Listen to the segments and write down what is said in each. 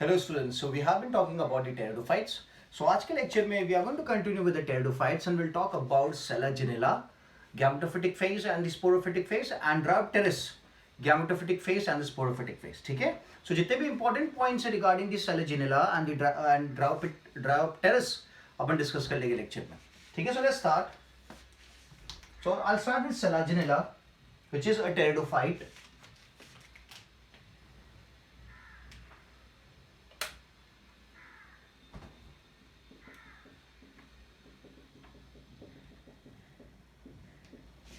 Hello students, so we have been talking about the pteridophytes. So आज के lecture में we are going to continue with the pteridophytes and we'll talk about Selaginella, gametophytic phase and the sporophytic phase and Rhabdopteris, gametophytic phase and the sporophytic phase. ठीक है? So जितने भी important points है regarding the Selaginella and the Rhabdopteris upon discuss कर लेंगे lecture में. ठीक है? So let's start. So I'll start with Selaginella, which is a pteridophyte.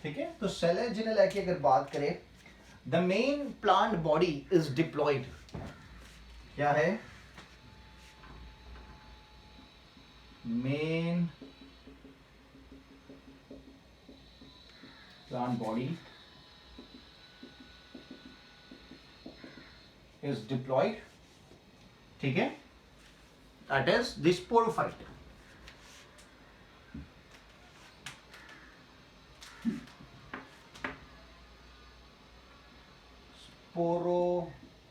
ठीक है, तो सेलेजिनेला की अगर बात करें, the main plant body is diploid. क्या है? Main plant body is diploid. ठीक है, that is the sporophyte. Sporophytic.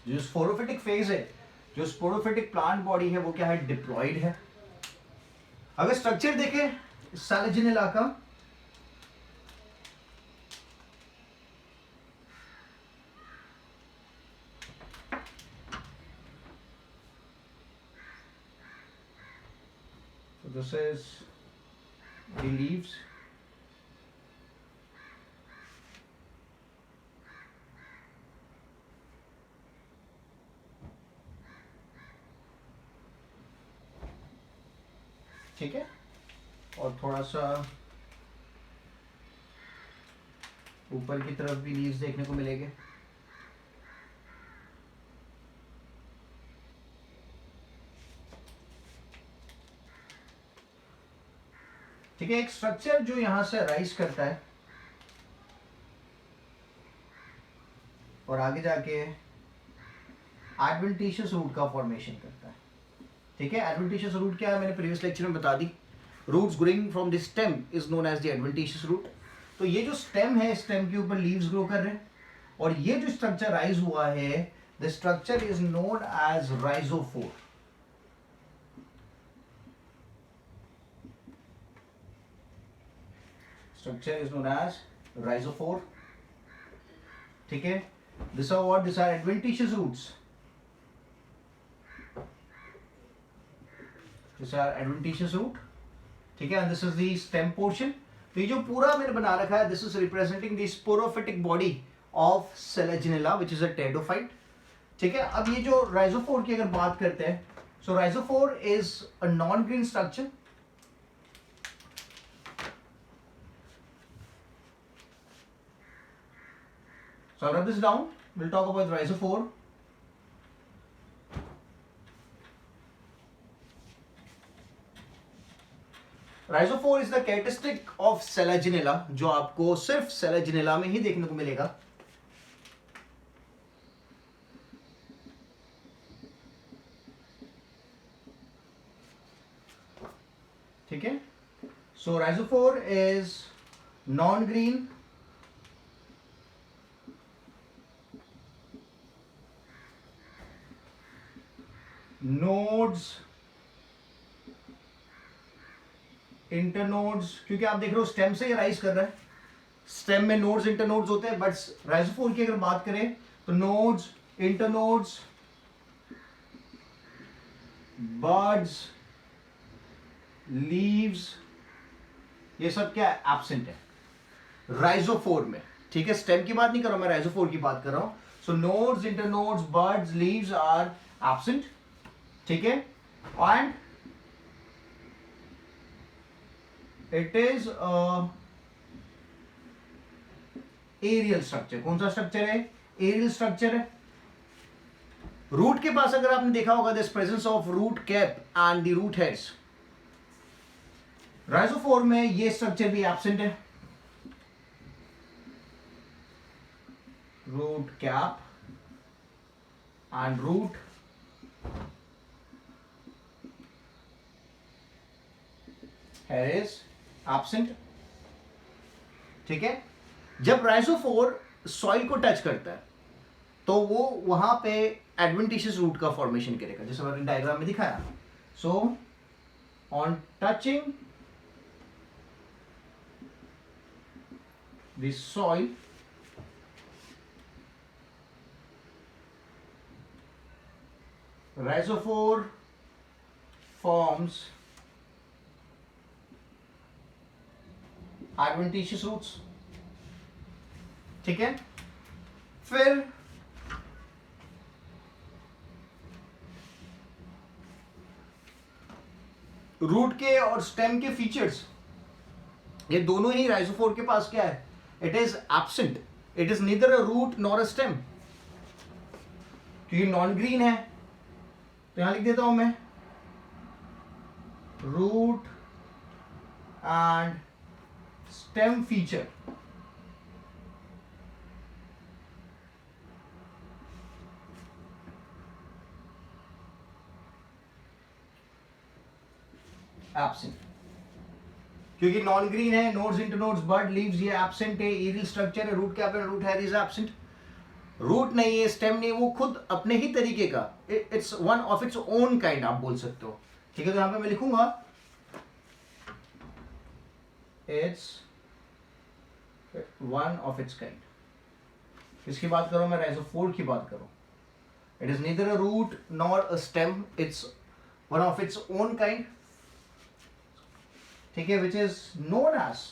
जो स्पोरोफिटिक फेज है, जो स्पोरोफिटिक प्लांट बॉडी है, वो क्या है? डिप्लॉयड है. अगर स्ट्रक्चर देखें सेलेजिनेला का, so this is the leaves. ठीक है, और थोड़ा सा ऊपर की तरफ भी लीव्स देखने को मिलेंगे. ठीक है, एक स्ट्रक्चर जो यहां से राइज करता है और आगे जाके एडवेंटिशियस रूट का फॉर्मेशन करता है. ठीक है, एडवेंटिशियस रूट क्या है मैंने प्रीवियस लेक्चर में बता दी. Roots growing from the stem is known as the adventitious root. तो ये जो स्टेम है, स्टेम के ऊपर लीव्स ग्रो कर रहे हैं और ये जो स्ट्रक्चर राइज हुआ है, the structure is known as rhizophore. Structure is known as rhizophore. ठीक है, this are what? This are adventitious roots. These are adventitious root. ठीक है, and this is the stem portion. तो ये जो पूरा मैंने बना रखा है, this is representing the sporophytic body of Selaginella, which is a pteridophyte. ठीक है, अब ये जो rhizophore की अगर बात करते हैं, so rhizophore is a non-green structure. So I'll write this down. We'll talk about rhizophore. Rhizophore is the characteristic of selaginella, जो आपको सिर्फ सेलेजिनेला में ही देखने को मिलेगा. ठीक है, so rhizophore is non green, nodes, internodes, क्योंकि आप देख रहे हो स्टेम से ये राइज कर रहा है. स्टेम में नोड्स इंटरनोड्स होते हैं, बट राइजोफोर की अगर बात करें तो नोड्स, इंटरनोड्स, बड्स, लीव्स, ये सब क्या है? एब्सेंट है राइजोफोर में. ठीक है, स्टेम की बात नहीं कर रहा हूं मैं, राइजोफोर की बात कर रहा हूं. So nodes, internodes, buds, leaves are absent. ठीक है, and it is aerial structure. कौन सा स्ट्रक्चर है? एरियल स्ट्रक्चर है. रूट के पास अगर आपने देखा होगा, this presence of root cap and the root heads. Rhizophore में ये स्ट्रक्चर भी एब्सेंट है. Root cap and root head is absent. ठीक है, जब राइजोफोर सॉइल को टच करता है तो वो वहां पे एडवेंटिशियस रूट का फॉर्मेशन करेगा, जैसे मैंने डायग्राम में दिखाया. So on touching the soil, rhizophore forms adventitious roots. ठीक है. फिर रूट के और स्टेम के फीचर्स, ये दोनों ही राइजोफोर के पास क्या है? It is absent. It is neither a root nor a stem, क्योंकि नॉन ग्रीन है. तो यहां लिख देता हूं मैं root and stem feature. Absent, क्योंकि नॉन ग्रीन है. Nodes internodes bud leaves, ये एब्सेंट है. एरियल स्ट्रक्चर है. Root cap and root hair is absent. Root नहीं है, स्टेम नहीं, वो खुद अपने ही तरीके का, it's one of its own kind आप बोल सकते हो. ठीक है. तो यहां पे मैं लिखूंगा it's one of its kind. किसकी बात करूं मैं? राइजोफोर की बात करूं. It is neither a root nor a stem, it's one of its own kind. ठीक है. Which is known as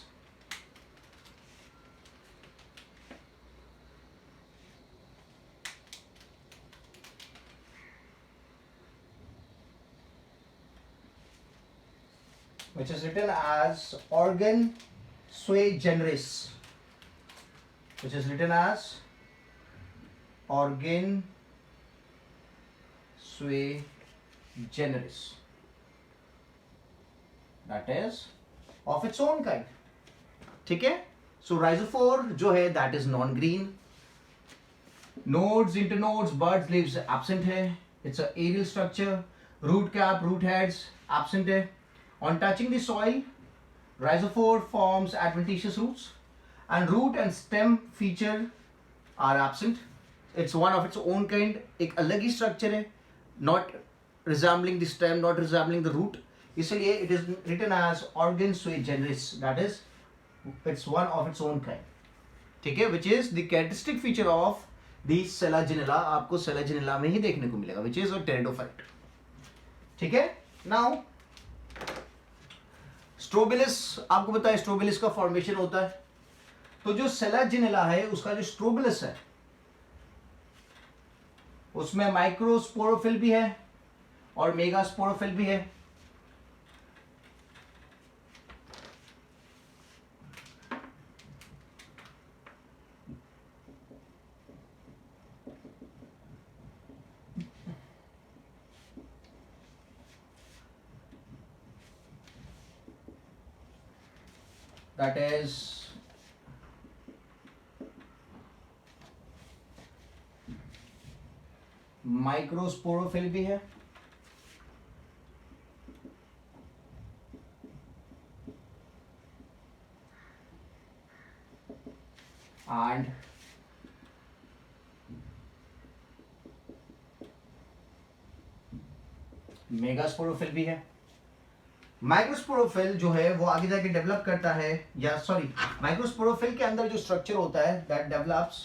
which is written as organ sui generis, which is written as organ sui generis, that is of its own kind. ठीक है. So rhizophore जो है that is non green. Nodes, internodes, buds, leaves absent है. It's a aerial structure. Root cap, root heads absent है. On touching the soil, rhizophore forms adventitious roots, and root and stem feature are absent. It's one of its own kind. एक अलग ही structure है, not resembling the stem, not resembling the root. इसलिए it is written as organ sui generis. That is, it's one of its own kind. ठीक है. Which is the characteristic feature of the Selaginella. आपको Selaginella में ही देखने को मिलेगा, which is a pteridophyte. ठीक है. Now स्ट्रोबिलिस, आपको पता है स्ट्रोबिलिस का फॉर्मेशन होता है. तो जो सेलाजिनेला है उसका जो स्ट्रोबिलिस है उसमें माइक्रोस्पोरोफिल भी है और मेगास्पोरोफिल भी है. That is माइक्रोस्पोरोफिल भी है एंड मेगास्पोरोफिल भी है. माइक्रोस्पोरोफिल जो है वो आगे जाके डेवलप करता है, या सॉरी, माइक्रोस्पोरोफिल के अंदर जो स्ट्रक्चर होता है that develops,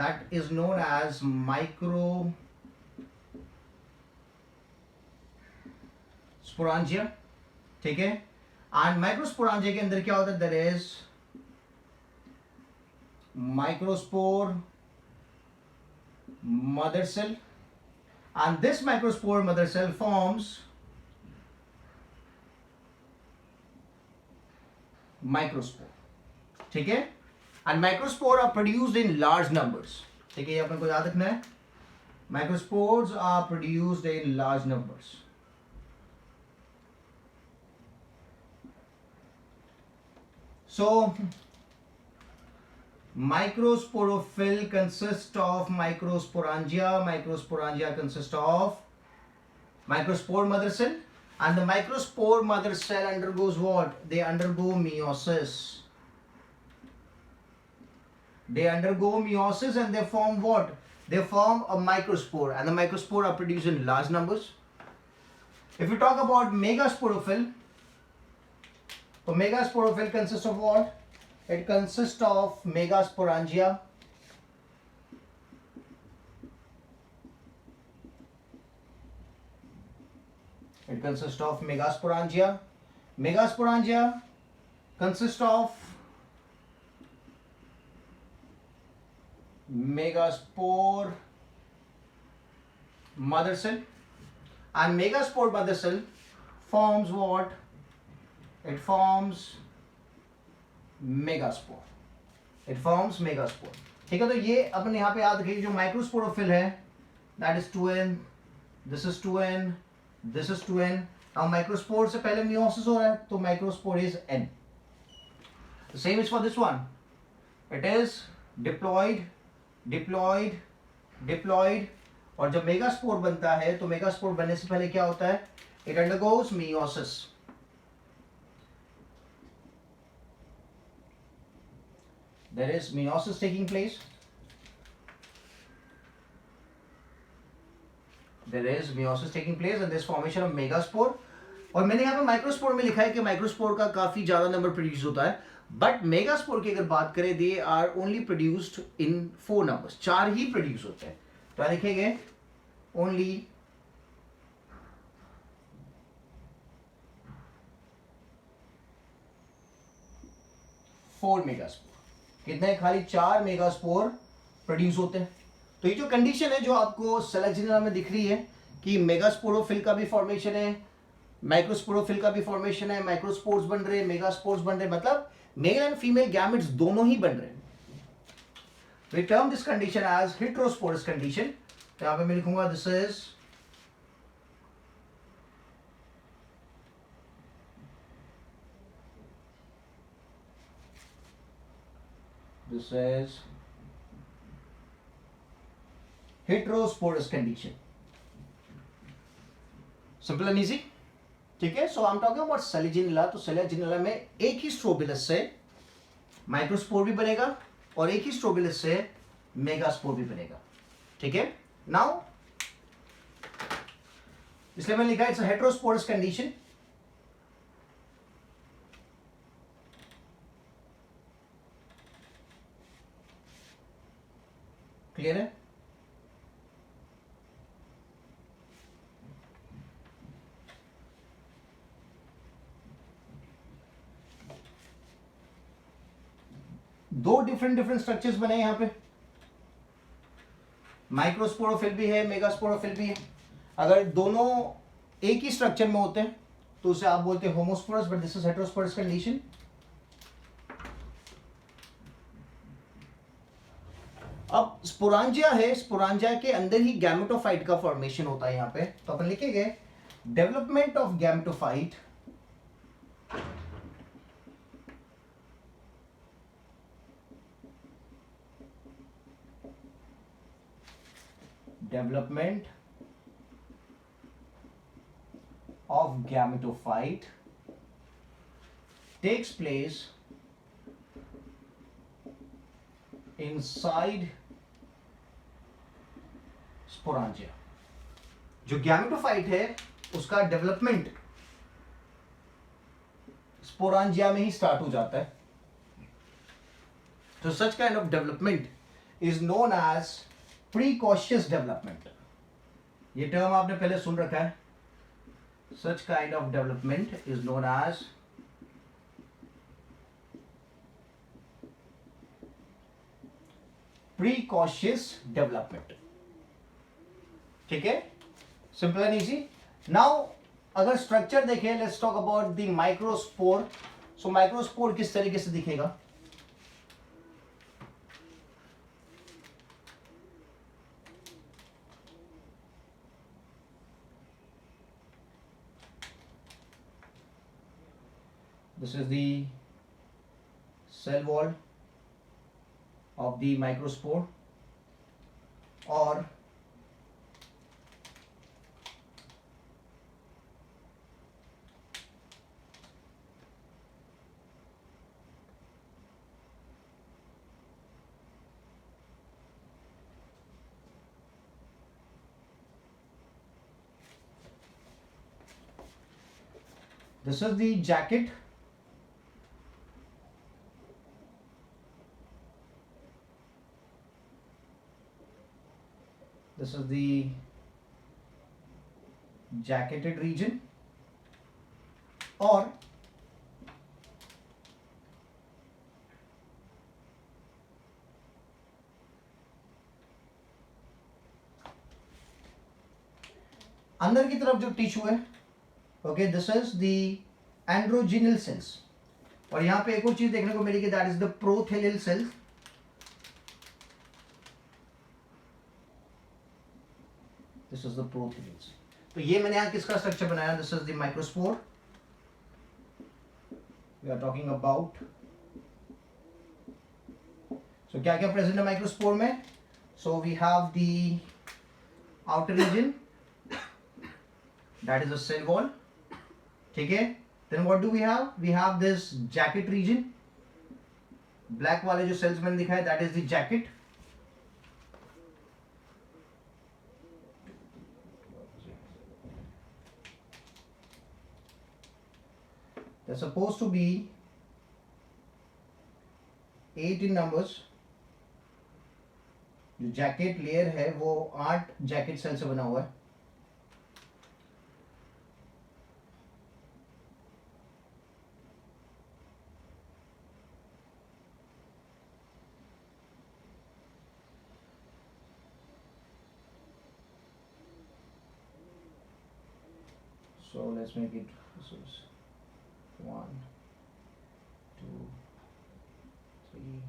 that is known as microsporangia. ठीक है. एंड माइक्रोस्पोरांजिया के अंदर क्या होता है? There is microspore mother cell, and this microspore mother cell forms microspore. ठीक है. And microspore are produced in large numbers. ठीक है. ये अपन को याद रखना है. Microspores are produced in large numbers. So microsporophyll consists of microsporangia. Microsporangia consists of microspore mother cell. And the microspore mother cell undergoes what? They undergo meiosis. They undergo meiosis and they form what? they form a microspore, and the microspore are produced in large numbers. If we talk about megasporophyll, so megasporophyll consists of what? It consists of megasporangia, it consists of megasporangia. Megasporangia consists of megaspore mother cell, and megaspore mother cell forms what? It forms megaspore, it forms megaspore. ठीक है, तो ये अपन यहाँ पे याद रखिए, जो microsporophyll है that is 2n, this is 2n, this is 2n। अब माइक्रोस्पोर से पहले मियोसिस हो रहा है, तो microspore is n। Same is for this one, it is diploid diploid diploid, और जब मेगास्पोर बनता है तो मेगास्पोर बनने से पहले क्या होता है? It undergoes meiosis. There is meiosis taking place. There is meiosis taking place and this formation of megaspore. और मैंने यहाँ पे माइक्रोस्पोर में लिखा है कि माइक्रोस्पोर का काफी ज्यादा नंबर प्रोड्यूस होता है, बट मेगास्पोर की अगर बात करें, they are only produced in 4 numbers, 4 ही प्रोड्यूस होते हैं। तो लिखेंगे ओनली 4 मेगास्पोर। कितने? खाली 4 मेगास्पोर प्रोड्यूस होते हैं। तो ये जो कंडीशन है जो आपको सेलेजिनेला में दिख रही है कि मेगास्पोरोफिल का भी फॉर्मेशन है, माइक्रोस्पोरोफिल का भी फॉर्मेशन है, माइक्रोस्पोर्स बन रहे हैं, मेगास्पोर्स बन रहे हैं, मतलब मेल एंड फीमेल गैमेट्स दोनों ही बन रहे हैं। We term this condition as heterosporous condition. तो यहां पे मैं लिखूंगा this is heterosporous condition. Simple and easy. ठीक है, so I am talking about selaginella. तो सेलेजिनेला में एक ही स्ट्रोबिलस से माइक्रोस्पोर भी बनेगा और एक ही स्ट्रोबिलस से मेगास्पोर भी बनेगा। ठीक है, नाउ इसलिए मैंने लिखा it's a heterosporous condition. Clear है? दो डिफरेंट स्ट्रक्चर्स बने यहां पे, माइक्रोस्पोरोफिल भी है, मेगास्पोरोफिल भी है। अगर दोनों एक ही स्ट्रक्चर में होते हैं तो उसे आप बोलते हैं homosporous, but this is heterosporous condition. अब स्पोरांजिया है, स्पोरांजिया के अंदर ही गैमेटोफाइट का फॉर्मेशन होता है यहां पे। तो अपन लिखेंगे development of gametophyte development of gametophyte takes place inside sporangia। जो गैमेटोफाइट है उसका डेवलपमेंट स्पोरांजिया में ही स्टार्ट हो जाता है। तो such kind of development is known as precocious development. ये टर्म आपने पहले सुन रखा है। Such kind of development is known as precocious development. ठीक है, सिंपल एंड इजी। नाउ अगर स्ट्रक्चर देखें, let's talk about the microspore. So microspore किस तरीके से दिखेगा? This is the cell wall of the microspore, or This is the jacket. This is the jacketed region, or अंदर की तरफ जो टिश्यू है, okay, this is the androgonial cells. और यहाँ पे एक और चीज देखने को मिलेगी, that is the prothallial cells. This is the prothallial cell. तो ये मैंने यहाँ किसका स्ट्रक्चर बनाया? This is the microspore. We are talking about. So क्या क्या प्रेजेंट है माइक्रोस्पोर में? So we have the outer region, that is a cell wall. ठीक है. Then what do we have? We have this jacket region. Black वाले जो cells मैंने दिखाया, that is the jacket. They're supposed to be 8 in numbers. जो jacket layer है वो 8 jacket cells से बना हुआ है. So let's make it, this is 1, 2, 3.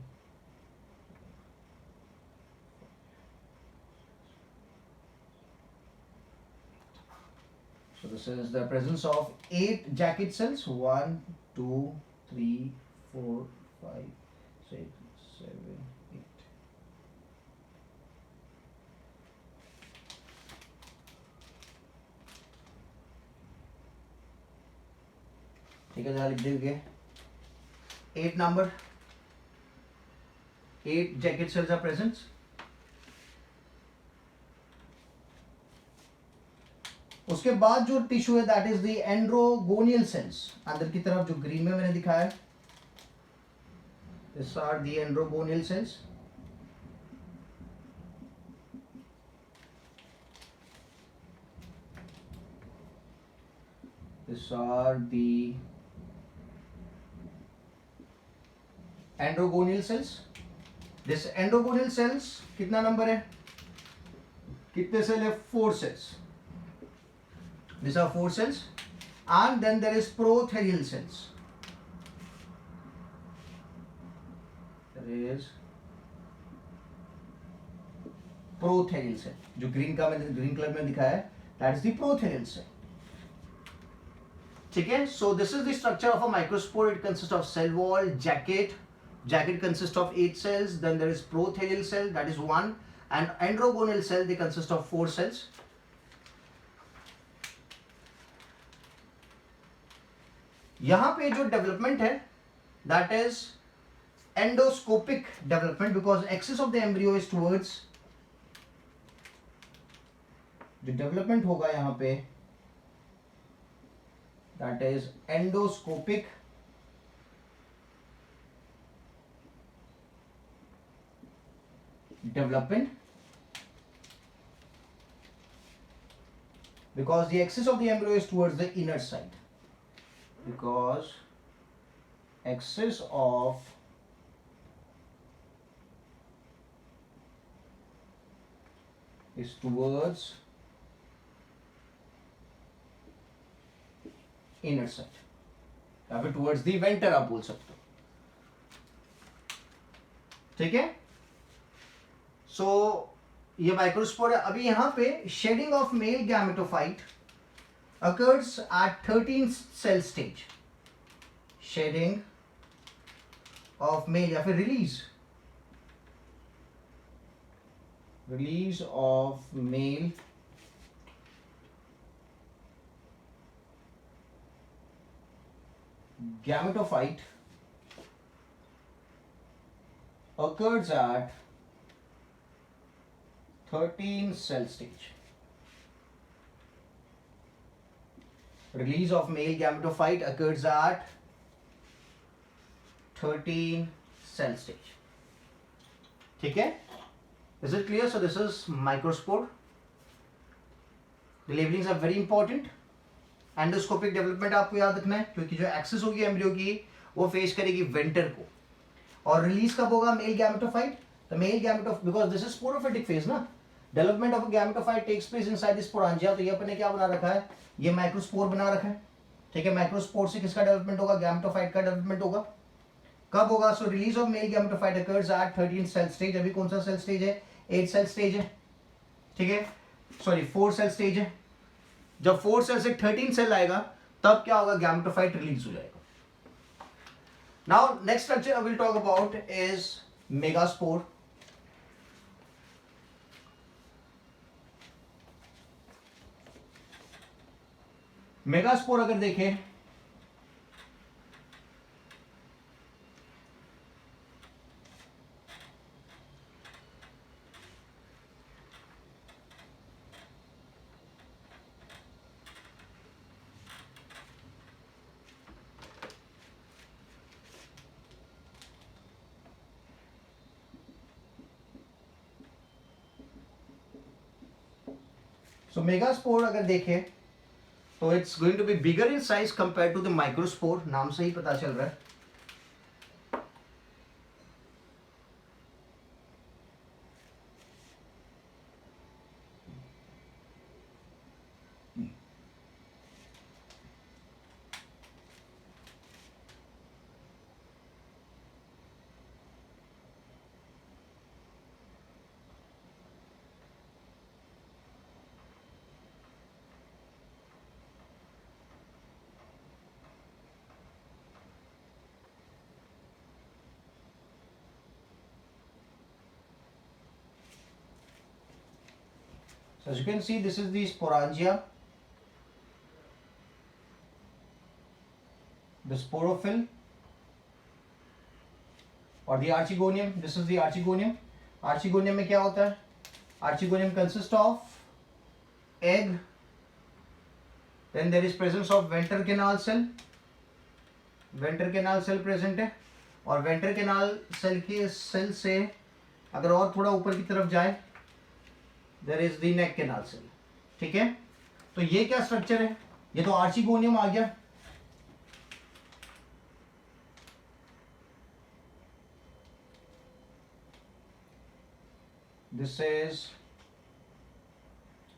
So this is the presence of 8 jacket cells. 1, 2, 3, 4, 5, 6, 7, 8. ठीक है, जरा लिख देंगे 8 number, 8 jacket cells are present. उसके बाद जो टिश्यू है, that is the androgonial cells. अंदर की तरफ जो ग्रीन में मैंने दिखाया, this are the androgonial cells. This are the androgonial cells. This androgonial cells कितना नंबर है? कितने सेल है? 4 cells. These are 4 cells. And then there is protherial cells. There is protherial cell. जो ग्रीन का मैंने ग्रीन कलर में दिखाया है, that is the protherial cell. ठीक है. So this is the structure of a microspore. It consists of cell wall, jacket. Jacket consists of 8 cells. Then there is protherial cell, that is 1, and androgonal cell, they consist of 4 cells. यहां पे जो development है, that is endoscopic development, because axis of the embryo is towards. जो development होगा यहां पे, that is endoscopic. Development, because the axis of the embryo is towards the inner side. Because axis of is towards inner side, या फिर towards the venter आप बोल सकते हो. ठीक है. सो ये माइक्रोस्पोर है. अभी यहाँ पे shedding of male gametophyte occurs at 13 cell stage. Shedding of male या फिर release of male gametophyte occurs at 13 cell stage. release of male gametophyte occurs at 13 cell stage. ठीक है, is it clear? So this is microspore. The labelings are very important. Endoscopic development आपको याद रखना है, क्योंकि जो एक्सेस होगी embryo की वो फेस करेगी वेंटर को. और रिलीज कब होगा male gametophyte? The male gametophyte, because this is sporophytic phase ना. Development of gametophyte takes place inside the sporangia. तो ये अपने क्या बना रखा है, ये माइक्रोस्पोर बना रखा है. ठीक है, माइक्रोस्पोर से किसका डेवलपमेंट होगा? गैमेटोफाइट का डेवलपमेंट होगा. कब होगा? So release of male gametophyte occurs at 13 cell stage. अभी कौन सा सेल स्टेज है? 8 सेल स्टेज है. ठीक है, सॉरी 4 सेल स्टेज है. जब 4 सेल से 13 सेल आएगा तब क्या होगा? गैमेटोफाइट रिलीज हो जाएगा. Now next structure I will talk about is megaspore. Megaspore अगर देखें सो मेगास्पोर अगर देखें तो it's going to be bigger in size compare to the microspore. नाम से ही पता चल रहा है. So as you can see, this is the sporangia, the sporophyll, और the archegonium. This is the archegonium. Archegonium में क्या होता है? Archegonium consists of egg, then there is presence of venter canal cell. Venter canal cell present है, और venter canal cell के cell से अगर और थोड़ा ऊपर की तरफ जाए there is the neck canal cell. ठीक है, तो ये क्या स्ट्रक्चर है? ये तो आर्चिगोनियम आ गया. This is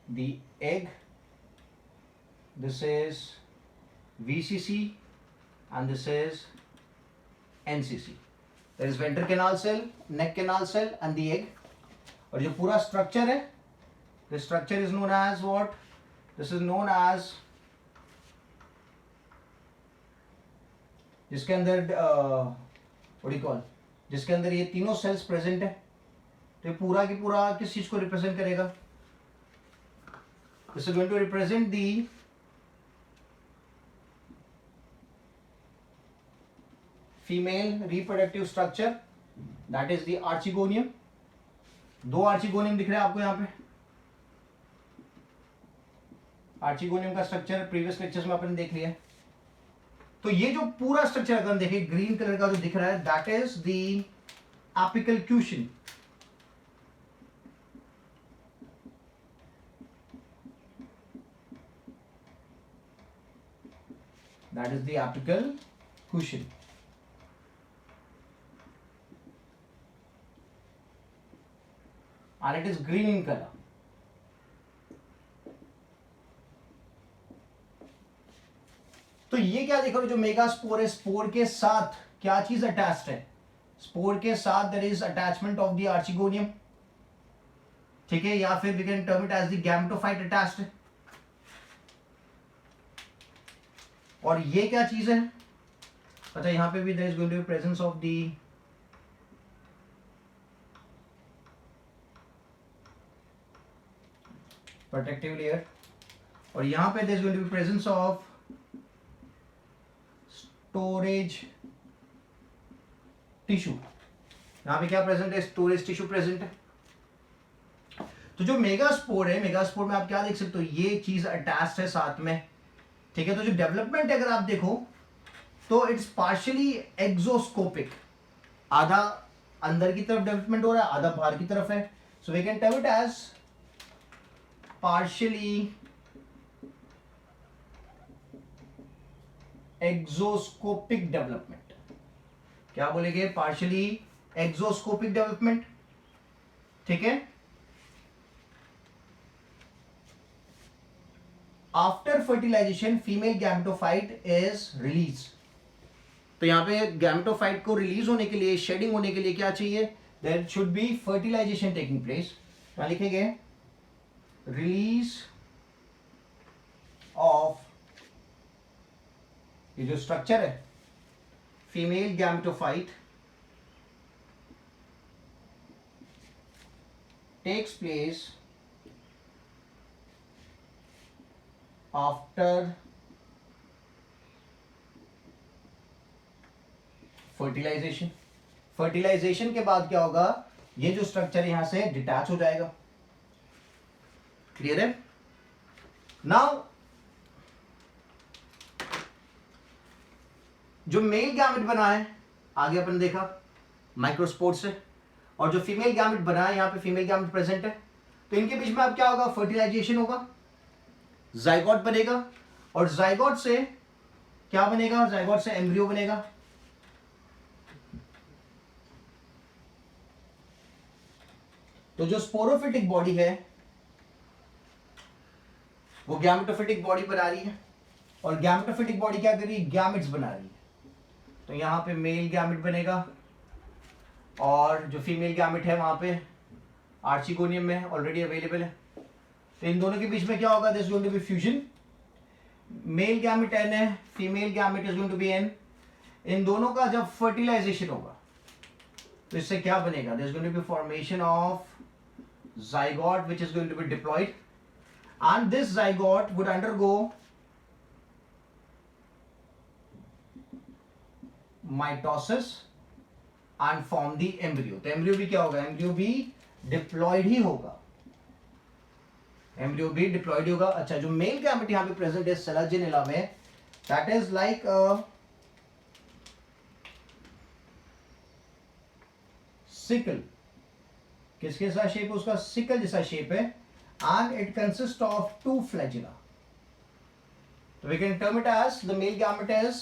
the egg, this is VCC and this is NCC. There is venter canal cell, neck canal cell and the egg. और जो पूरा स्ट्रक्चर है, the structure is known as what? This is known as, जिसके अंदर what do you call, जिसके अंदर ये तीनों सेल्स प्रेजेंट है. तो ये पूरा की पूरा किस चीज को रिप्रेजेंट करेगा? This is going to represent the female reproductive structure, that is the archegonium. दो आर्चिगोनियम दिख रहे हैं आपको यहाँ पे. आर्चिगोनियम का स्ट्रक्चर प्रीवियस लेक्चर्स में अपन देख लिया. तो ये जो पूरा स्ट्रक्चर अगर हम देखें, ग्रीन कलर का जो दिख रहा है, that is the apical cushion. That is the apical cushion. And it is green in color. तो ये क्या देखो, जो मेगास्पोर है, स्पोर के साथ क्या चीज अटैच्ड है? स्पोर के साथ there is attachment of the archegonium. ठीक है, या फिर we can term it as the gametophyte attached. और ये क्या चीज है? अच्छा, यहां पे भी there is going to be presence of the protective layer, और यहां पे there is going to be presence of storage tissue. यहां पे क्या प्रेजेंट है? स्टोरेज टिश्यू प्रेजेंट है. तो जो मेगास्पोर है, मेगास्पोर में आप क्या देख सकते हो, ये चीज अटैच्ड है साथ में. ठीक है, तो जो डेवलपमेंट अगर आप देखो तो इट्स पार्शियली एक्सोस्कोपिक, आधा अंदर की तरफ डेवलपमेंट हो रहा है, आधा बाहर की तरफ है. So we can term it as partially exoscopic development. क्या बोलेंगे? Partially exoscopic development. ठीक है. After fertilization female gametophyte is release. तो यहां पे गैमेटोफाइट को रिलीज होने के लिए, शेडिंग होने के लिए क्या चाहिए? There should be fertilization taking place. यहां लिखेंगे रिलीज ऑफ, ये जो स्ट्रक्चर है female gametophyte takes place after fertilization. Fertilization के बाद क्या होगा? ये जो स्ट्रक्चर यहां से डिटैच हो जाएगा. क्लियर है? नाउ जो मेल गैमेट बना है, आगे अपन देखा माइक्रोस्पोर से, और जो फीमेल गैमेट बना है, यहां पे फीमेल गैमेट प्रेजेंट है, तो इनके बीच में अब क्या होगा? फर्टिलाइजेशन होगा, जाइगोट बनेगा, और जाइगोट से क्या बनेगा? जाइगोट से एम्ब्रियो बनेगा. तो जो स्पोरोफिटिक बॉडी है वो गैमेटोफिटिक बॉडी बना रही है, और गैमेटोफिटिक बॉडी क्या कर रही है? गैमेट्स बना रही है. तो यहां पे मेल गैमेट बनेगा, और जो फीमेल गैमेट है वहां पे आर्चिगोनियम में ऑलरेडी अवेलेबल है. तो इन दोनों के बीच में क्या होगा? This is going to be fusion. Male gamete N है, female gamete is going to be N. इन दोनों का जब फर्टिलाइजेशन होगा तो इससे क्या बनेगा? This is going to be formation of zygote which is going to be diploid, and this zygote would undergo mitosis and form the embryo. तो embryo भी क्या होगा? embryo भी diploid ही होगा. embryo भी diploid होगा. अच्छा, जो मेल गैमेट यहाँ पे प्रेजेंट है सेलाजिनेला में, that is like a sickle. किसके जैसा शेप है उसका? सिकल जैसा शेप है. And it consist of two flagella. तो we can term it as the male gamete is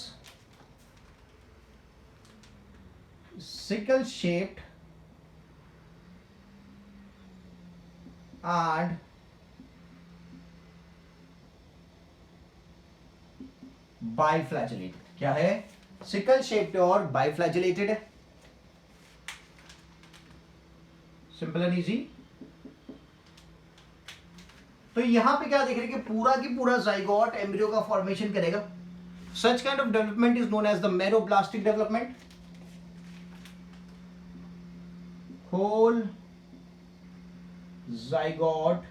sickle shaped and biflagellated. क्या है? सिकल शेप्ड और बाइफ्लैजिलेटेड है. Simple and easy. तो यहां पे क्या देख रहे हैं कि पूरा की पूरा जाइगोट एम्ब्रियो का फॉर्मेशन करेगा. Such kind of development is known as the meroblastic development. Whole zygote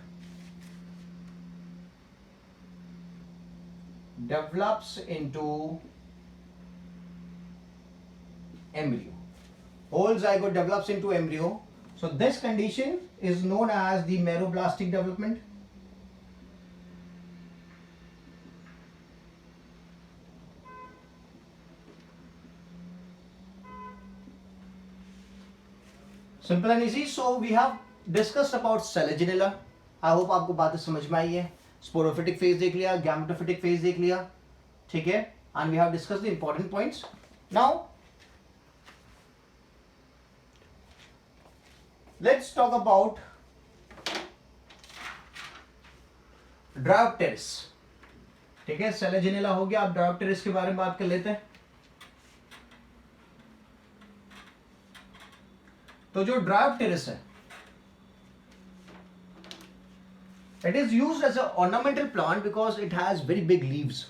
develops into embryo. Whole zygote develops into embryo. So this condition is known as the meroblastic development. Simple and easy. So we have discussed about Selaginella. I hope आपको बातें समझ में आई है. Sporophytic phase देख लिया, gametophytic phase देख लिया, ठीक है, and we have discussed the important points. Now let's talk about Dryopteris. ठीक है, सेलाजिनेला हो गया. अब ड्रायोप्टेरिस के बारे में बात कर लेते हैं. तो जो ड्रायोप्टेरिस है, it is used as an ornamental plant because it has very big leaves.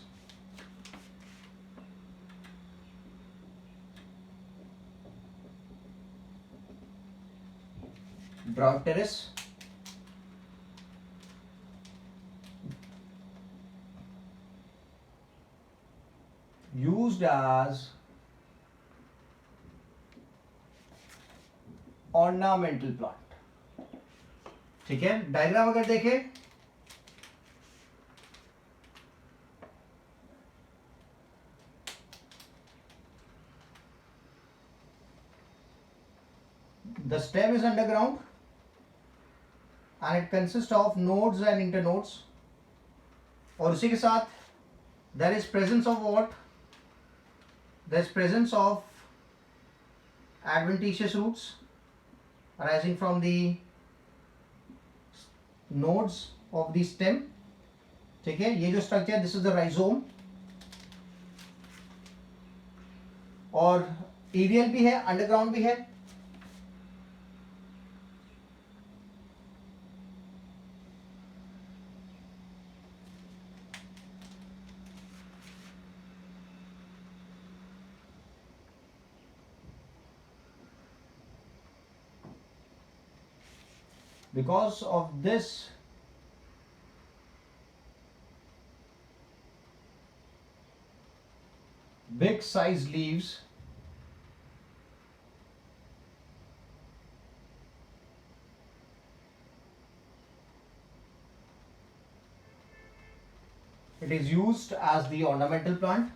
Dryopteris used as ornamental plant. ठीक है, डायग्राम अगर देखें The stem is underground and it consists of nodes and internodes. और उसी के साथ there is presence of what? There is presence of adventitious roots arising from the nodes of the stem. ठीक है, ये जो स्ट्रक्चर है, दिस इज द राइजोम. और एरियल भी है, अंडरग्राउंड भी है. Because of this big size leaves, it is used as the ornamental plant.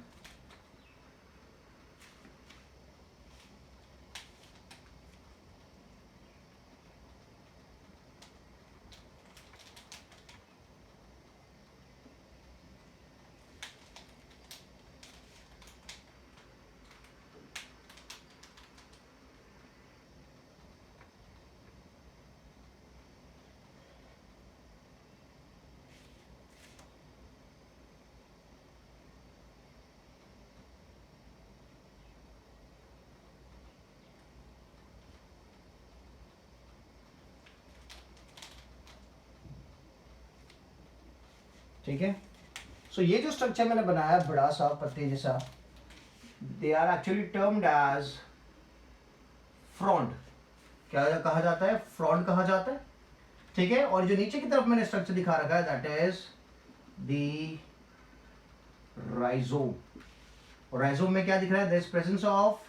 ठीक है, सो ये जो स्ट्रक्चर मैंने बनाया बड़ा सा पत्ते जैसा, they are actually termed as frond. क्या कहा जाता है? फ्रॉन्ड कहा जाता है. ठीक है, और जो नीचे की तरफ मैंने स्ट्रक्चर दिखा रखा है, दैट इज द राइजोम. और राइजोम में क्या दिख रहा है? There is presence of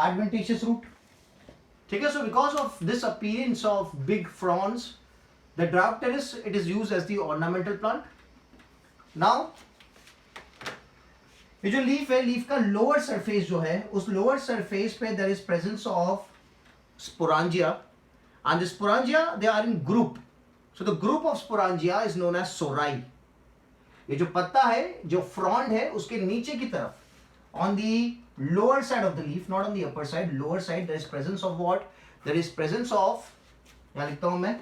adventitious root. ठीक है, so because of this appearance of big fronds, the Dryopteris, it is used as the ornamental plant. Now ये जो लीफ है, लीफ का लोअर सरफेस जो है, उस लोअर सरफेस पे there is presence of sporangia, and the sporangia they are in group. So the group of sporangia is known as sori. ये जो पत्ता है, जो फ्रॉन्ड है, उसके नीचे की तरफ, on the lower side of the leaf, not on the upper side, lower side, there is presence of what? There is presence of, यहाँ लिखता हूं मैं,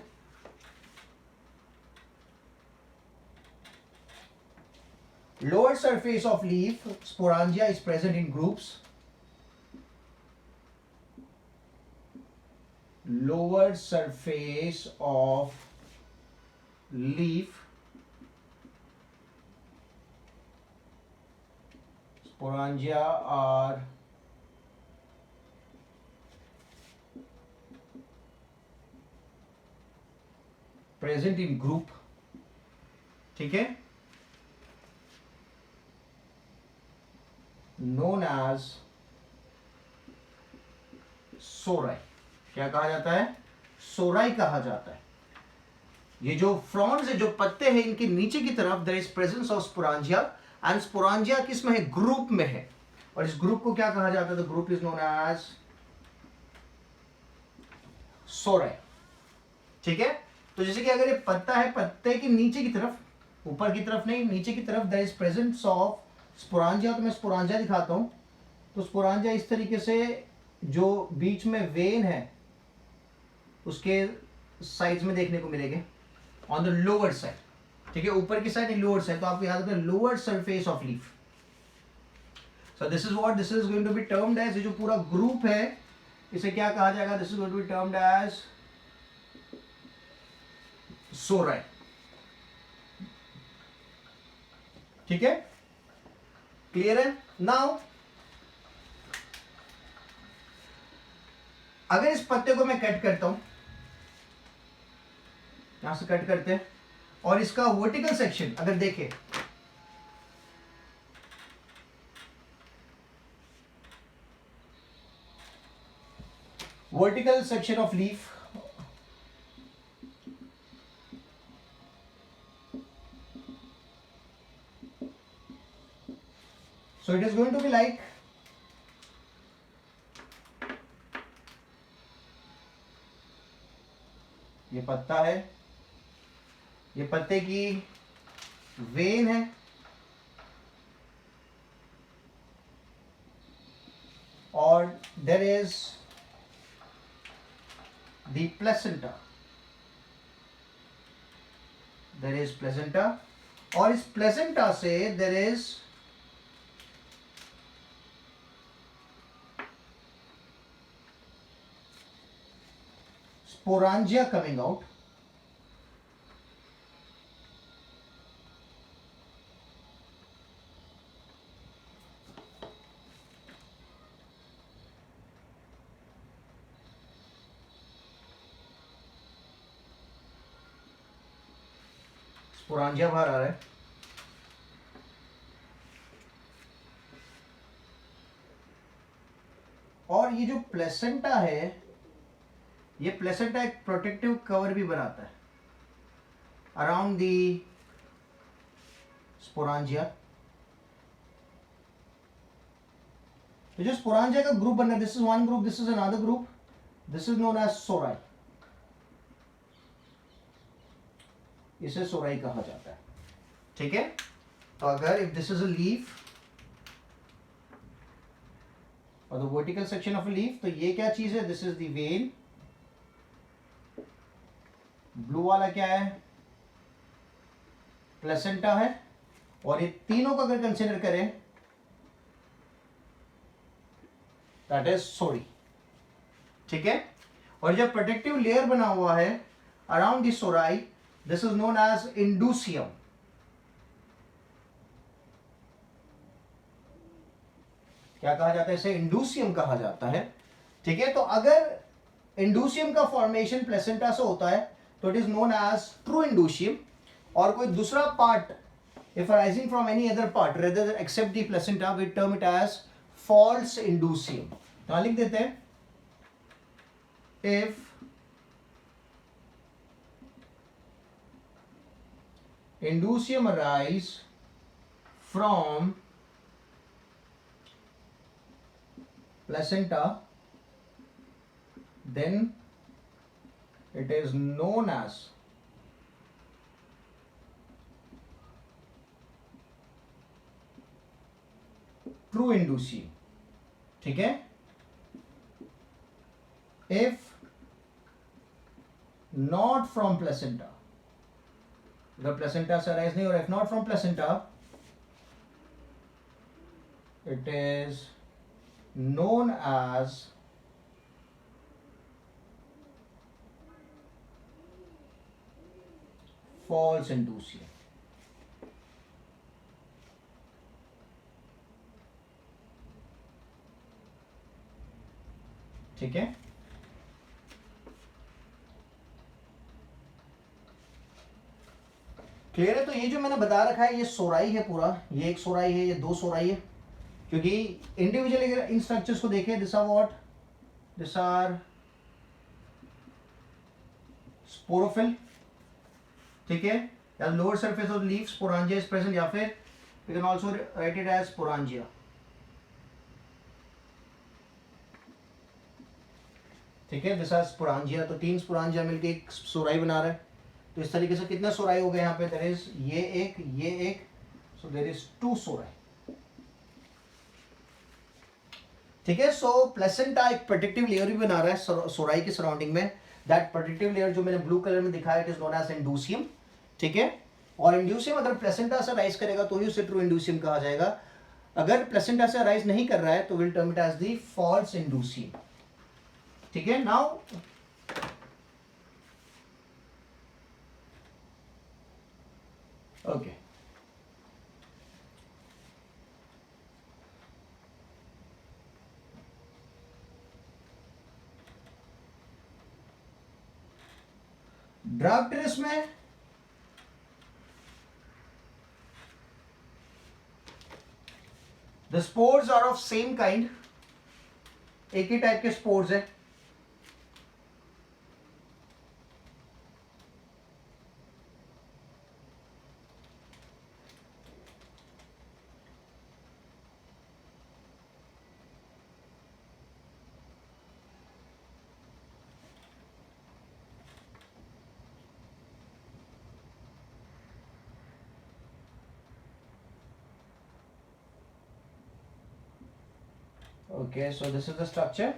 lower surface of leaf sporangia is present in groups. Lower surface of leaf sporangia are present in group. ठीक है, known as सोराई. क्या कहा जाता है? सोराई कहा जाता है. ये जो फ्रॉन्ड्स है, जो पत्ते हैं, इनके नीचे की तरफ there is presence of sporangia, and sporangia किस में है? ग्रुप में है. और इस ग्रुप को क्या कहा जाता है? The group is known as sori. ठीक है, तो जैसे कि अगर ये पत्ता है, पत्ते के नीचे की तरफ, ऊपर की तरफ नहीं, नीचे की तरफ देयर इज प्रेजेंस ऑफ स्पोरांजिया. तो मैं स्पोरांजिया दिखाता हूं. तो स्पोरांजिया इस तरीके से, जो बीच में वेन है उसके साइड्स में देखने को मिलेंगे, ऑन द लोअर साइड. ठीक है, ऊपर की साइड, लोअर साइड. तो आपको याद रखना, lower surface of leaf. So this is what this is going to be termed as. ये जो पूरा ग्रुप है, इसे क्या कहा जाएगा? This is going to be termed as sori. ठीक है, क्लियर है? नाउ अगर इस पत्ते को मैं कट करता हूं, यहां से कट करते हैं, और इसका वर्टिकल सेक्शन अगर देखें, vertical section of leaf, so it is going to be like ये पत्ता है, ये पत्ते की वेन है, और there is the placenta, there is placenta, और इस प्लेसेंटा से there is sporangia coming out, sporangia बाहर आ रहा है, और ये जो प्लेसेंटा है, ये प्लेसेंटा एक प्रोटेक्टिव कवर भी बनाता है अराउंड दी स्पोरांजिया। तो जो स्पोरांजिया का ग्रुप बन रहा है, this is one group, this is another group, this is known as sori, इसे सोराई कहा जाता है। ठीक है, तो अगर if this is a leaf और the vertical section of a leaf, तो ये क्या चीज है, this is the vein, blue वाला क्या है, प्लेसेंटा है, और ये तीनों को अगर कंसिडर करें दैट इज सोरी। ठीक है, और जब प्रोटेक्टिव लेयर बना हुआ है around the sori, this is known as indusium. क्या कहा जाता है इसे, इंडूसियम कहा जाता है। ठीक है, तो अगर इंडूसियम का फॉर्मेशन प्लेसेंटा से होता है तो it is known as true indusium, और कोई दूसरा part if arising from any other part rather than except the placenta, we term it as false inducium। तो लिख देते हैं, if inducium arise from placenta, then it is known as true indusium. ठीक है, if not from placenta, अगर placenta से arise नहीं हो रहा, if not from placenta, it is known as false indusium. ठीक है, क्लियर है। तो ये जो मैंने बता रखा है, ये सोराई है पूरा, ये एक सोराई है, ये दो सोराई है, क्योंकि इंडिविजुअली अगर इन स्ट्रक्चर्स को देखें, this are what, this are sporophyll. ठीक है, या lower surface of leaf sporangia is present, या फिर we can also write it as sporangia. ठीक है, दिस आर स्पोरांजिया, तो तीन स्पोरांजिया मिलकर एक सोराई बना रहा है। तो इस तरीके से कितने सोराई हो गए यहाँ पे, देयर इज ये एक, सो देयर इज टू सोराई। ठीक है, सो प्लेसेंटा एक प्रोटेक्टिव लेयर भी बना रहा है सोराई के सराउंडिंग में। दैट प्रोटेक्टिव लेयर जो मैंने ब्लू कलर में दिखाया, it is known as indusium. ठीक है, और इंडूसियम अगर प्लेसेंटा से राइज करेगा तो ही उसे ट्रू इंडूसियम कहा जाएगा। अगर प्लेसेंटा से राइज नहीं कर रहा है तो will term it as the false indusium. ठीक है, नाउ ओके, ड्राफ्टेरिस में the spores are of same kind, एक ही टाइप के स्पोर्स है। Okay, so this is the structure.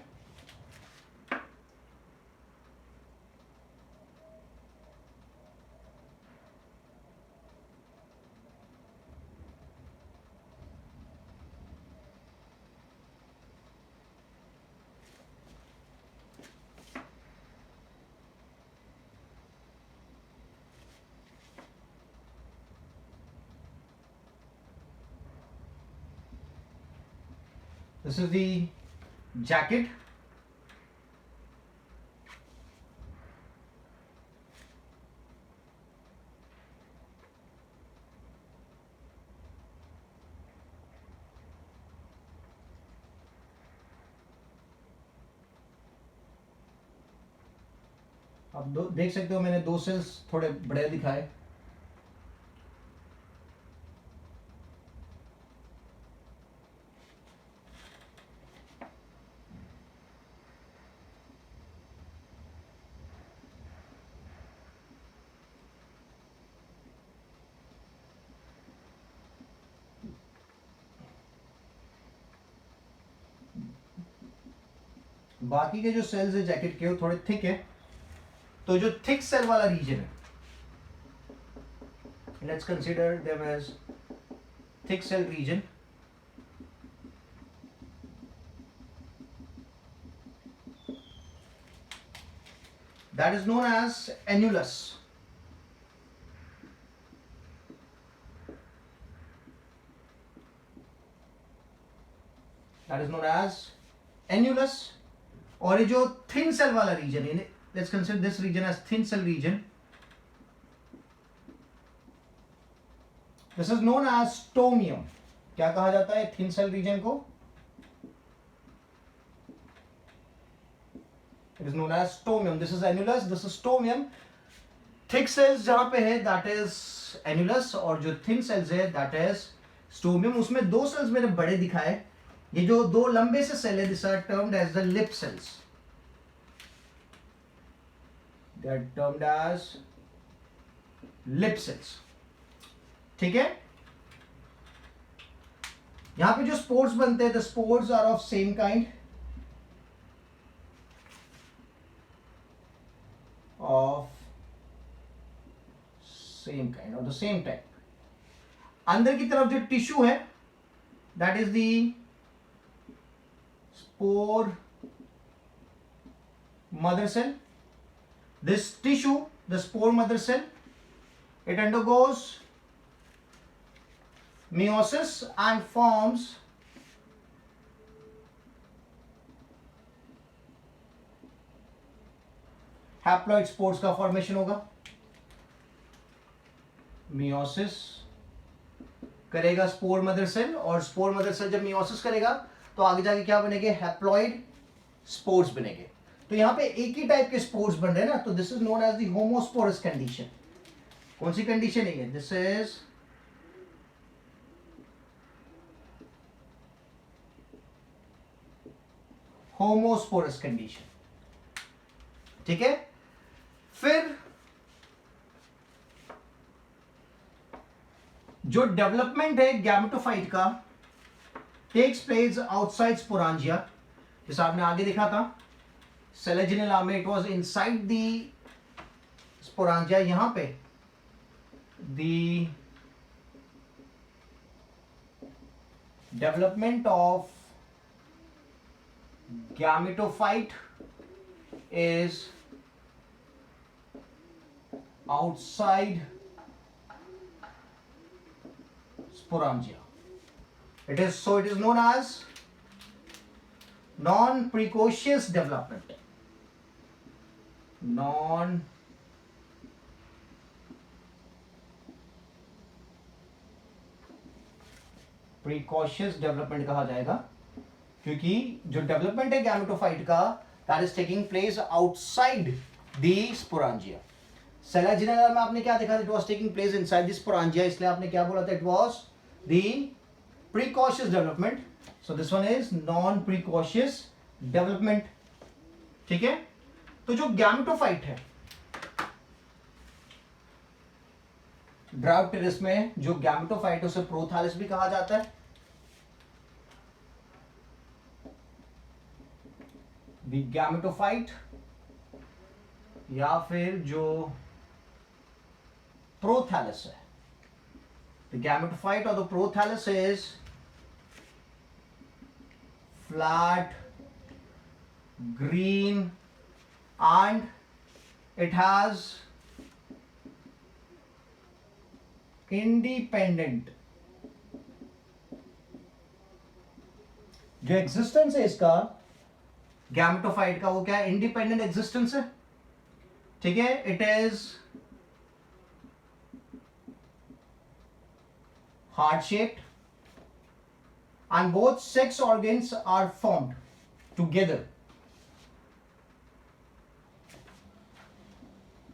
This is the jacket. आप देख सकते हो मैंने दो सेल्स थोड़े बड़े दिखाए. बाकी के जो सेल्स है जैकेट के वो थोड़े थिक है. तो जो थिक सेल वाला रीजन है, let's consider them as thick cell region. That is known as annulus. That is known as annulus. और ये जो थिन सेल वाला रीजन है, let's consider this region as thin cell region. This is known as stomium. क्या कहा जाता है thin cell region को? It is known as stomium. This is annulus, this is stomium. Thick cells जहां पे है दैट इज एन्युलस, और जो थिन सेल्स है दैट इज स्टोमियम. उसमें दो सेल्स मैंने बड़े दिखाए. ये जो दो लंबे से सेल है this are termed as the lip cells. They are termed as lip cells. ठीक है. यहां पे जो स्पोर्स बनते हैं the spores are of same kind, of same kind of the same type. अंदर की तरफ जो टिश्यू है that is the spore mother cell. This tissue, the spore mother cell, it undergoes meiosis and forms haploid spores का formation होगा. meiosis करेगा spore mother cell, और spore mother cell जब meiosis करेगा तो आगे जाके क्या बनेंगे? हैप्लॉइड स्पोर्स बनेंगे. तो यहां पे एक ही टाइप के स्पोर्स बन रहे हैं ना, तो this is known as the homosporous condition. कौन सी कंडीशन है ये? This is homosporous condition. ठीक है. फिर जो डेवलपमेंट है गैमेटोफाइट का टेक्स प्लेस आउटसाइड स्पोरांजिया. जैसा आपने आगे देखा था सेलेजिनेला में इट वाज इनसाइड द स्पोरांजिया. यहां पे the development of gametophyte is outside sporangia. It is known as non-precocious development. Precocious development कहा जाएगा, क्योंकि जो डेवलपमेंट है गैमेटोफाइट का that is taking place outside the sporangia. Selaginella में आपने क्या देखा? It was taking place inside the sporangia, इसलिए आपने क्या बोला था? It was the precocious development. So this one is non precocious development. ठीक है. तो जो गैमेटोफाइट है ड्रायोप्टेरिस में, जो गैमेटोफाइट उसे प्रोथैलस भी कहा जाता है. द गैमेटोफाइट या फिर जो प्रोथैलस है, द गैमेटोफाइट और the prothallus is flat, green, and it has independent, जो एग्जिस्टेंस है इसका गैमेटोफाइट का, वो क्या है? इंडिपेंडेंट एग्जिस्टेंस है। ठीक है, it is heart shaped and both sex organs are formed together.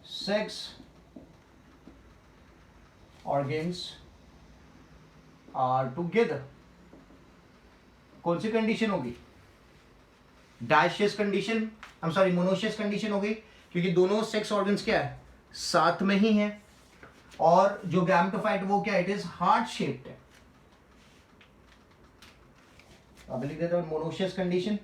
Sex organs are together. कौन सी कंडीशन होगी? Dioecious condition, I am sorry monoecious condition होगी, क्योंकि दोनों सेक्स ऑर्गन्स क्या है? साथ में ही है। और जो गैमेटोफाइट वो क्या? इट इज हार्ट शेप्ड है। अब लिख देता हूं मोनोशियस कंडीशन।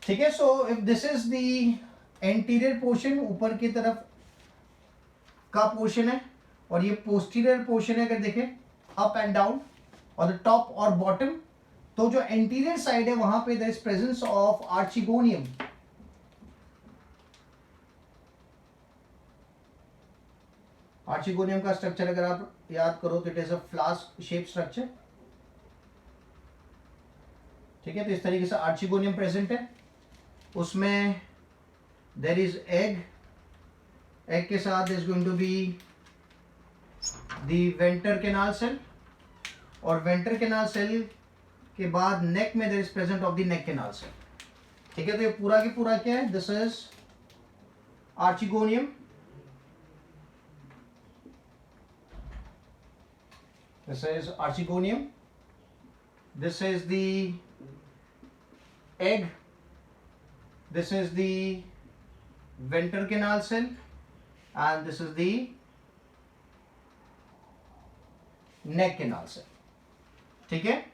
ठीक है, so if this is the anterior portion, ऊपर की तरफ का पोर्शन है, और ये पोस्टीरियर पोर्शन है, अगर देखें अप एंड डाउन और द टॉप और बॉटम, तो जो एंटीरियर साइड है वहां पे there is presence of archegonium. Archegonium का स्ट्रक्चर अगर आप याद करो तो it is a flask shape structure. ठीक है, तो इस तरीके से आर्चिगोनियम प्रेजेंट है। उसमें देयर इज एग, एग के साथ is going to be the venter canal cell, और वेंटर कैनाल सेल के बाद नेक में there is present of the neck canal cell. ठीक है, तो ये पूरा की पूरा क्या है? This is archegonium, this is archegonium, this is the egg, this is the venter canal cell, and this is the neck canal cell. ठीक है,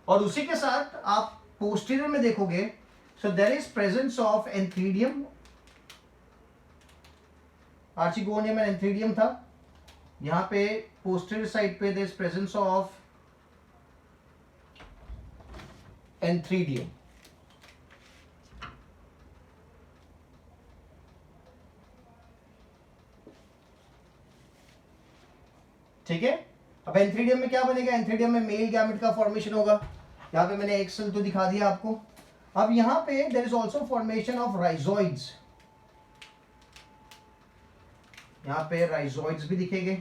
और उसी के साथ आप पोस्टीरियर में देखोगे, so there is presence of antheridium. Archegonium and antheridium था, यहां पे पोस्टीरियर साइड पे there is presence of antheridium. ठीक है, अब एंथ्रीडियम में क्या बनेगा? एंथ्रीडियम में मेल गैमेट का फॉर्मेशन होगा। यहाँ पे मैंने एक सेल तो दिखा दिया आपको। अब यहाँ पे there is also formation of rhizoids, यहाँ पे राइजोइड्स भी दिखेंगे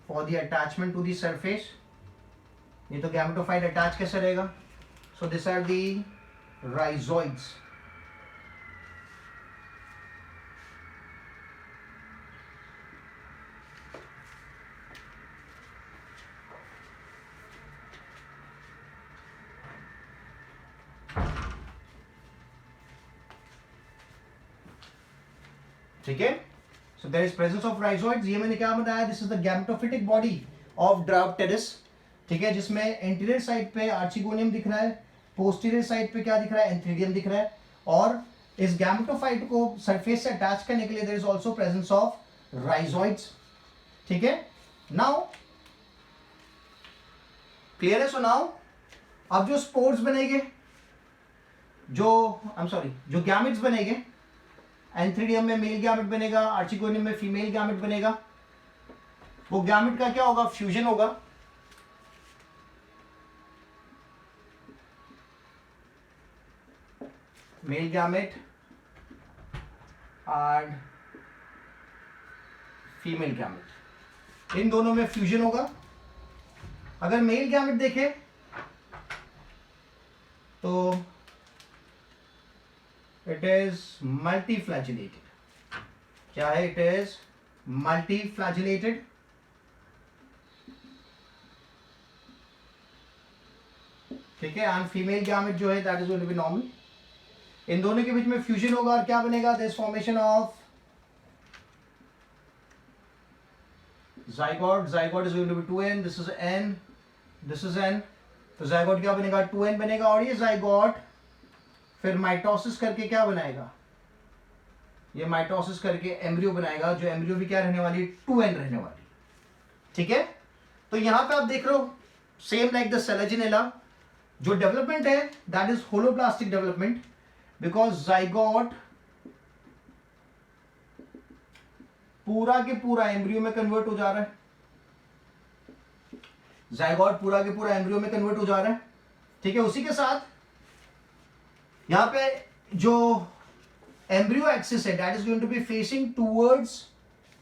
for the attachment to the surface. ये तो गैमेटोफाइट अटैच कैसे रहेगा? So this are the rhizoids. ठीक है, so there is presence of rhizoids. ये मैंने क्या बताया? This is the gametophytic body of Dryopteris. ठीक है, जिसमें एंटीरियर साइड पे आर्चिगोनियम दिख रहा है, पोस्टीरियर साइड पे क्या दिख रहा है? एंथ्रीडियम दिख रहा है। और इस गैमेटोफाइट को सरफेस से अटैच करने के लिए there is also presence of rhizoids. ठीक है, नाउ क्लियर है? सो नाउ अब जो स्पोर्स बनेंगे, जो गैमेट्स बनेंगे, एंथ्रीडियम में मेल गैमेट बनेगा, आर्चिगोनियम में फीमेल गैमेट बनेगा। वो गैमेट का क्या होगा? फ्यूजन होगा। Male gamete and female gamete, इन दोनों में फ्यूजन होगा। अगर मेल गैमेट देखें तो इट इज मल्टीफ्लैजिलेटेड। क्या है? It is multiflagellated. ठीक है, एंड फीमेल गैमेट जो है that is going to be normal. इन दोनों के बीच में फ्यूजन होगा और क्या बनेगा, this formation of zygote. Zygote is going to be 2n, this is n, this is n. तो zygote क्या बनेगा, 2n बनेगा। और ये zygote फिर माइटोसिस करके क्या बनाएगा, ये माइटोसिस करके एम्ब्रियो बनाएगा, जो एम्ब्रियो भी क्या रहने वाली, 2n रहने वाली। ठीक है, तो यहां पे आप देख रहे हो सेम लाइक द सेलेजिनेला, जो डेवलपमेंट है that is holoblastic development, because zygote पूरा के पूरा एम्ब्रियो में कन्वर्ट हो जा रहा है, zygote पूरा के पूरा एम्ब्रियो में कन्वर्ट हो जा रहा है। ठीक है, उसी के साथ यहां पे जो एम्ब्रियो एक्सिस है that is going to be facing towards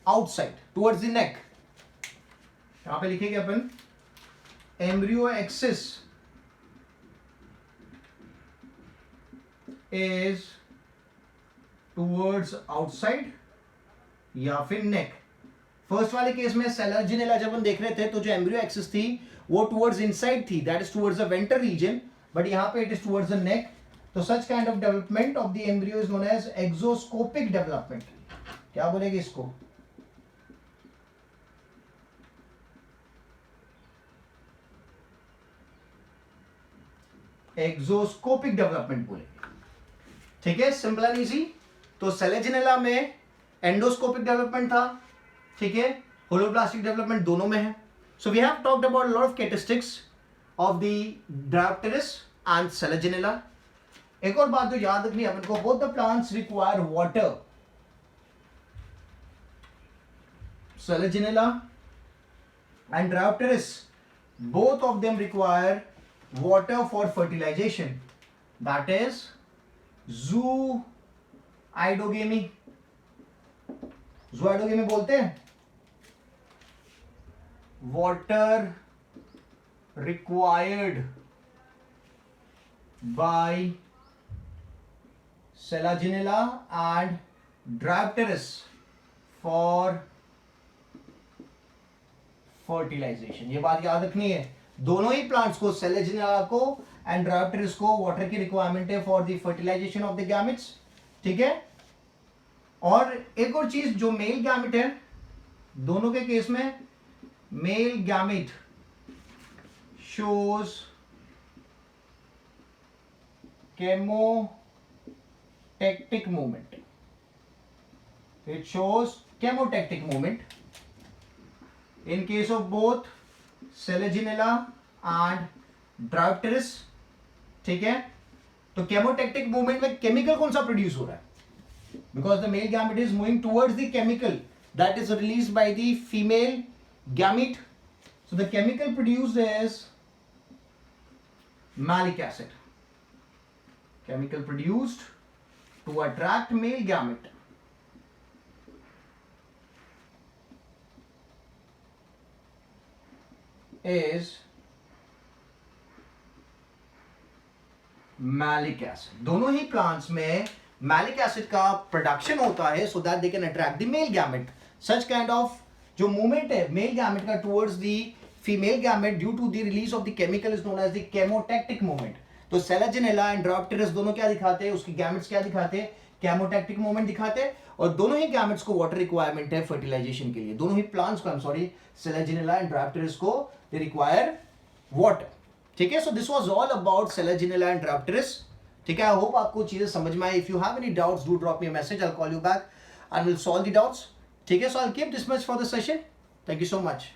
outside, towards the neck. यहां पे लिखेंगे अपन embryo axis is towards outside या फिर नेक। फर्स्ट वाले केस में सेलर्जिनेला जब हम देख रहे थे तो जो एम्ब्रियो एक्सिस थी वो टुवर्ड्स इनसाइड थी, that is towards the ventral region, but यहां पे it is towards the neck. तो such kind of development of the embryo is known as exoscopic development. क्या बोलेंगे इसको, एक्सोस्कोपिक डेवलपमेंट बोलेंगे। ठीक है, सिंपल एंड इजी। तो सेलेजिनेला में एंडोस्कोपिक डेवलपमेंट था, ठीक है, होलोप्लास्टिक डेवलपमेंट दोनों में है। So we have talked about lot of characteristics of the Dryopteris and Selaginella. एक और बात जो याद रखनी है अपन को, both the plants require water, Selaginella and Dryopteris both of them require water for fertilization, that is zooidogamy। zooidogamy बोलते हैं, water required by Selaginella and Dryopteris for fertilization. ये बात याद रखनी है, दोनों ही प्लांट्स को, सेलेजिनेला को एंड ड्रायोप्टेरिस को, वाटर की रिक्वायरमेंट है for the fertilization of the gametes. ठीक है, और एक और चीज जो मेल गैमेट है, दोनों के केस में male gamete shows chemotactic movement, it shows chemotactic movement in case of both Selaginella and Dryopteris। ठीक है, तो केमोटैक्टिक मूवमेंट में केमिकल कौन सा प्रोड्यूस हो रहा है, because the male gamete is moving towards the chemical that is released by the female gamete. So the chemical produced is malic acid, chemical produced to attract male gamete is malic acid. दोनों ही plants में malic acid का production होता है so that they can attract the male gamete. Such kind of जो movement है male gamete का towards the female gamete due to the release of the chemical is known as the chemotactic movement. तो Selaginella and Dryopteris दोनों क्या दिखाते हैं, उसकी gametes क्या दिखाते हैं, केमोटैक्टिक मूवमेंट दिखाते हैं, और दोनों ही गैमेट्स को वाटर रिक्वायरमेंट है फर्टिलाइजेशन के लिए। दोनों ही प्लांट्स को, I am sorry, Selaginella and Dryopteris को दे रिक्वायर वाटर। ठीक है, so this was all about Selaginella and Dryopteris. ठीक है, आई होप आपको चीजें समझ में आई। If you have any doubts do drop me a message, I will call you back and will solve the doubts. ठीक है, so I will keep this much for the session. Thank you so much.